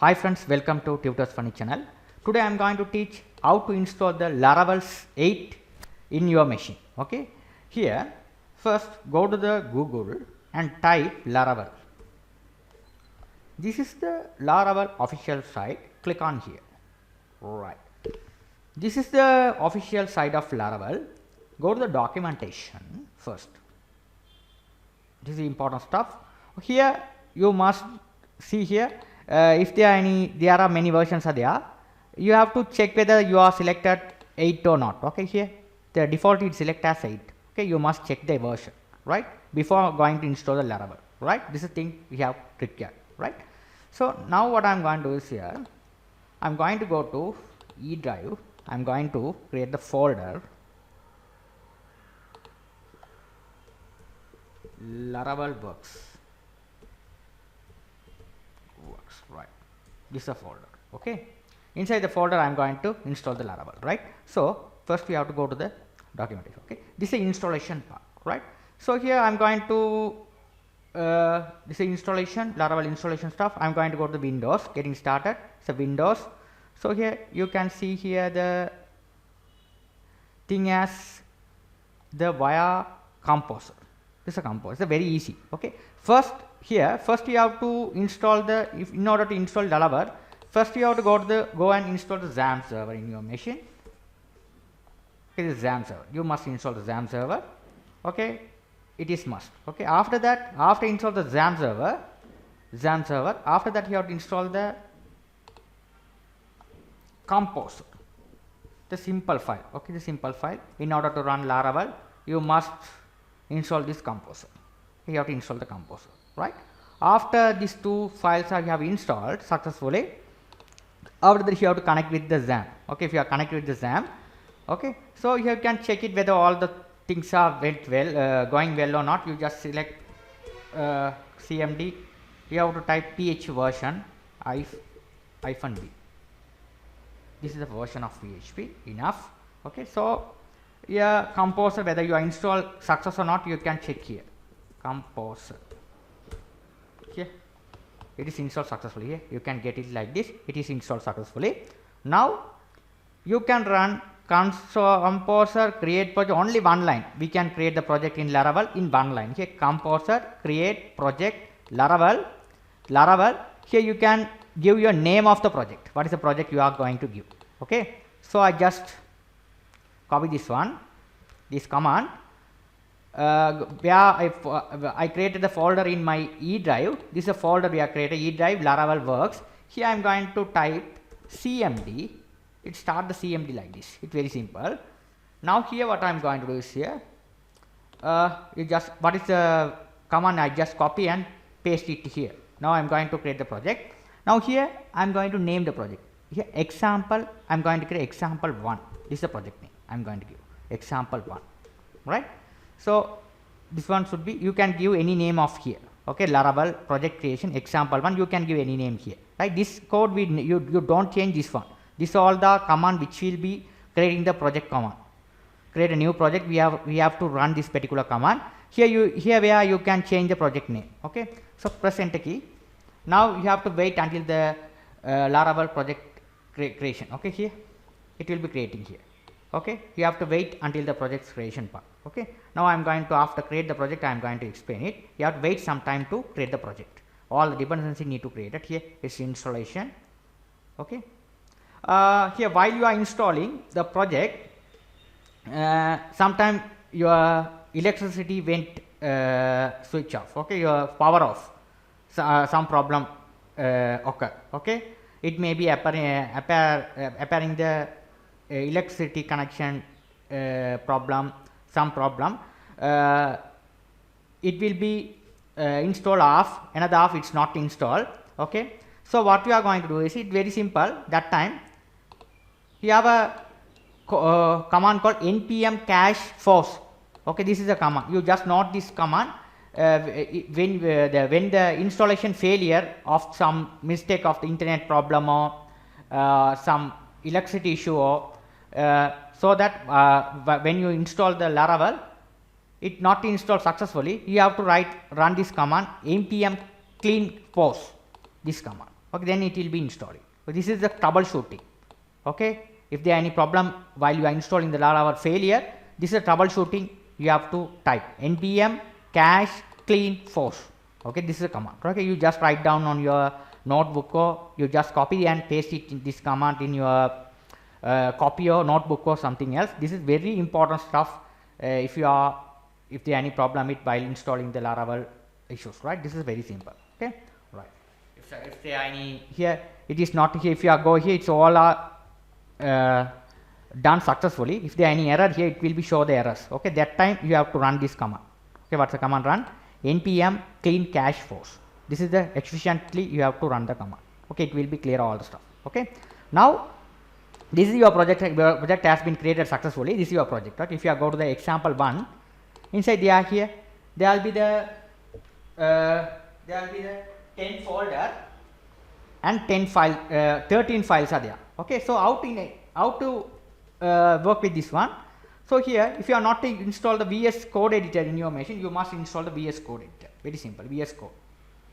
Hi friends, welcome to Tutors Funny channel. Today I am going to teach how to install the Laravel 8 in your machine. Okay, here first go to the Google and type Laravel. This is the Laravel official site. Click on here. Right. This is the official site of Laravel. Go to the documentation first. This is important stuff. Here you must see here if there are many versions are there. You have to check whether you are selected 8 or not. Okay, here the default is select as 8. Okay, you must check the version right before going to install the Laravel. Right, this is the thing we have clicked here. Right. So now what I am going to do is here I am going to go to E drive. I am going to create the folder Laravel works. Right, this is a folder. Okay, inside the folder I am going to install the Laravel. Right, so first we have to go to the documentation. Okay, this is the installation part. Right, so here I am going to this is installation, Laravel installation stuff. I am going to go to the Windows, getting started. It's a Windows. So here you can see here the thing as the via composer. This is a composer. It's very easy. Okay, first you have to install the in order to install Laravel, first you have to go and install the XAMPP server in your machine. Okay, this is XAMPP server. You must install the XAMPP server. Okay, it is must. Okay, after that, after install the XAMPP server, after that you have to install the composer, the simple file. Okay, the simple file. In order to run Laravel, you must install this composer. You have to install the composer. Right, after these two files you have installed successfully, after that you have to connect with the XAMPP. Okay, if you are connected with the XAMPP, okay, so you can check it whether all the things are going well or not. You just select cmd. You have to type ph version -b. This is the version of PHP. Enough. Okay, so yeah, composer, whether you are installed success or not, you can check here. Composer. Here it is installed successfully. Here you can get it like this. It is installed successfully. Now you can run composer create project, only one line. We can create the project in Laravel in one line. Here composer create project Laravel. Here you can give your name of the project. What is the project you are going to give? Okay, so I just copy this one, this command. Where I created the folder in my E drive. This is a folder we have created, E drive Laravel works. Here I am going to type cmd. It start the cmd like this. It's very simple. Now here what I am going to do is here what is the command? I just copy and paste it here. Now I am going to create the project. Now here I am going to name the project. Here example, I am going to create example 1. This is the project name I am going to give, example 1. Right, so this one should be, you can give any name of here. Okay, Laravel project creation example 1, you can give any name here. Right, this code you don't change this one. This is all the command which will be creating the project command. Create a new project, we have to run this particular command. Here where you can change the project name. Okay, so press enter key. Now you have to wait until the Laravel project creation. Okay, here it will be creating here. Okay, you have to wait until the project's creation part. Okay, now I am going to, after create the project, I am going to explain it. You have to wait some time to create the project. All the dependency need to create it. Here is installation. Okay, here while you are installing the project, sometime your electricity went switch off. Okay, your power off. Some problem occur. Okay, it may be appearing the electricity connection problem, some problem. It will be install off, another off, it's not installed. Okay, so what we are going to do is, it very simple. That time you have a command called npm cache force. Okay, this is a command. You just note this command. When the installation failure of some mistake of the internet problem or some electricity issue, or so that when you install the Laravel, it not installed successfully, you have to run this command npm clean force, this command. Okay, then it will be installing. So this is the troubleshooting. Okay, if there are any problem while you are installing the Laravel failure, this is a troubleshooting. You have to type npm cache clean force. Okay, this is a command. Okay, you just write down on your notebook, or you just copy and paste it in this command in your copy or notebook or something else. This is very important stuff if there are any problem with while installing the Laravel issues, right? This is very simple. Okay, right. If there are any here, it is not here. If you are go here, it's all are done successfully. If there are any error here, it will be show the errors. Okay, that time you have to run this command. Okay, what's the command? Run npm clean cache force. This is the efficiently you have to run the command. Okay, it will be clear all the stuff. Okay, now this is your project. Your project has been created successfully. This is your project. Okay, if you go to the example one, inside there here, there will be the 10 folder and 13 files are there. Okay, so how to work with this one? So here, if you are not to install the VS Code editor in your machine, you must install the VS Code editor. Very simple, VS Code.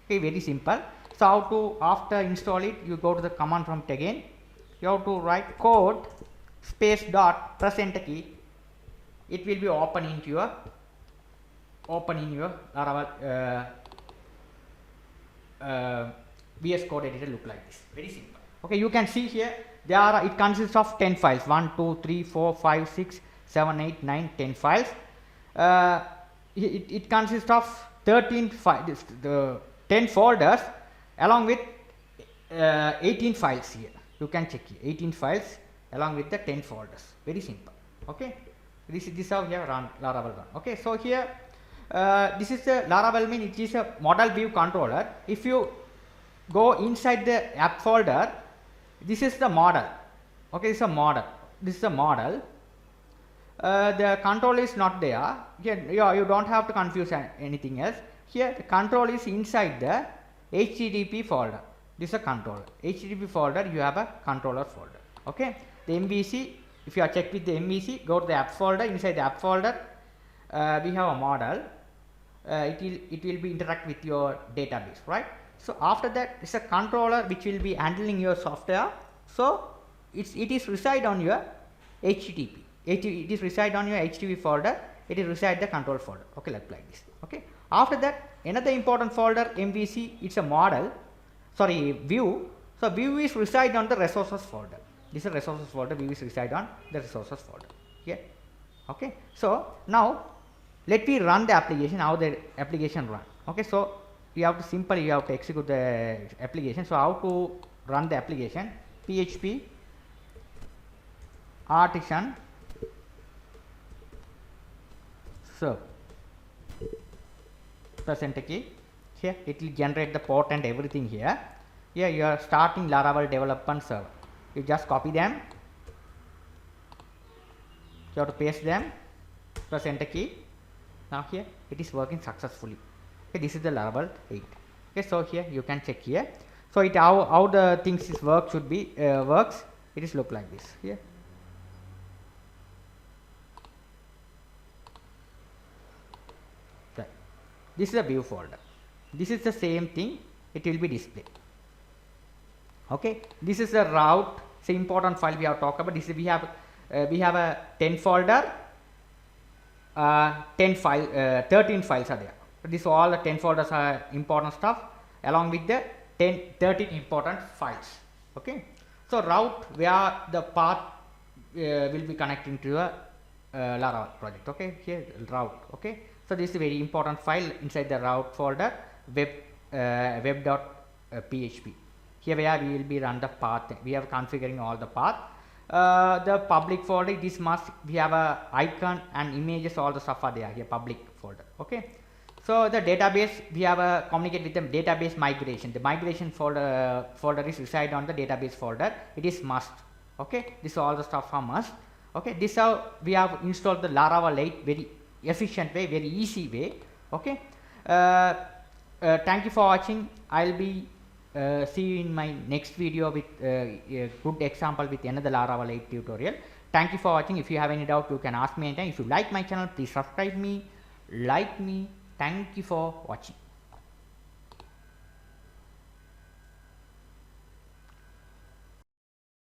Okay, very simple. So how to, after install it, you go to the command prompt again. You have to write code space dot, press enter key. It will be open in your Laravel VS Code editor look like this. Very simple. Okay, you can see here it consists of 10 files. 1, 2, 3, 4, 5, 6, 7, 8, 9, 10 files. It consists of 13 files, the 10 folders along with 18 files here. You can check here, 18 files along with the 10 folders. Very simple. Okay, this is how we have run Laravel run. Okay, so here this is a Laravel mean it is a model view controller. If you go inside the app folder, this is the model. Okay, this is a model. This is a model. The control is not there. Here you don't have to confuse anything else. Here the control is inside the HTTP folder. This is a controller. HTTP folder, you have a controller folder. Okay, the MVC, if you are checked with the MVC, go to the app folder. Inside the app folder, we have a model. It will be interact with your database, right? So after that, it's a controller which will be handling your software. So it is reside on your HTTP. It is reside on your HTTP folder. It is reside the control folder. Okay, like this. Okay. After that, another important folder MVC. It's a model. Sorry, view. So view is reside on the resources folder. This is a resources folder. View is reside on the resources folder. Yeah. Okay. So now let me run the application. How the application run? Okay. So you have to execute the application. So how to run the application? PHP artisan serve. Press enter key. Here it will generate the port and everything here. Here you are starting Laravel development server. You just copy them. You have to paste them. Press enter key. Now here it is working successfully. Okay, this is the Laravel 8. Okay, so here you can check here. So it how the things is works. It is look like this here. Right. This is a view folder. This is the same thing. It will be displayed. Okay. This is the route. It's an important file we have talked about. This is we have a 10 folder. 13 files are there. This all the 10 folders are important stuff along with the 13 important files. Okay. So route where the path will be connecting to a Laravel project. Okay. Here route. Okay. So this is a very important file inside the route folder web.php. Here where we will be run the path. We are configuring all the path. The public folder, this must we have a icon and images, all the stuff are there here, public folder. Okay. So the database, we have a communicate with the database migration. The migration folder is reside on the database folder. It is must. Okay. This all the stuff are must. Okay. This how we have installed the Laravel 8 very efficient way, very easy way. Okay. Thank you for watching. I'll be see you in my next video with a good example with another Laravel 8 tutorial. Thank you for watching. If you have any doubt, you can ask me anytime. If you like my channel, please subscribe me, like me. Thank you for watching.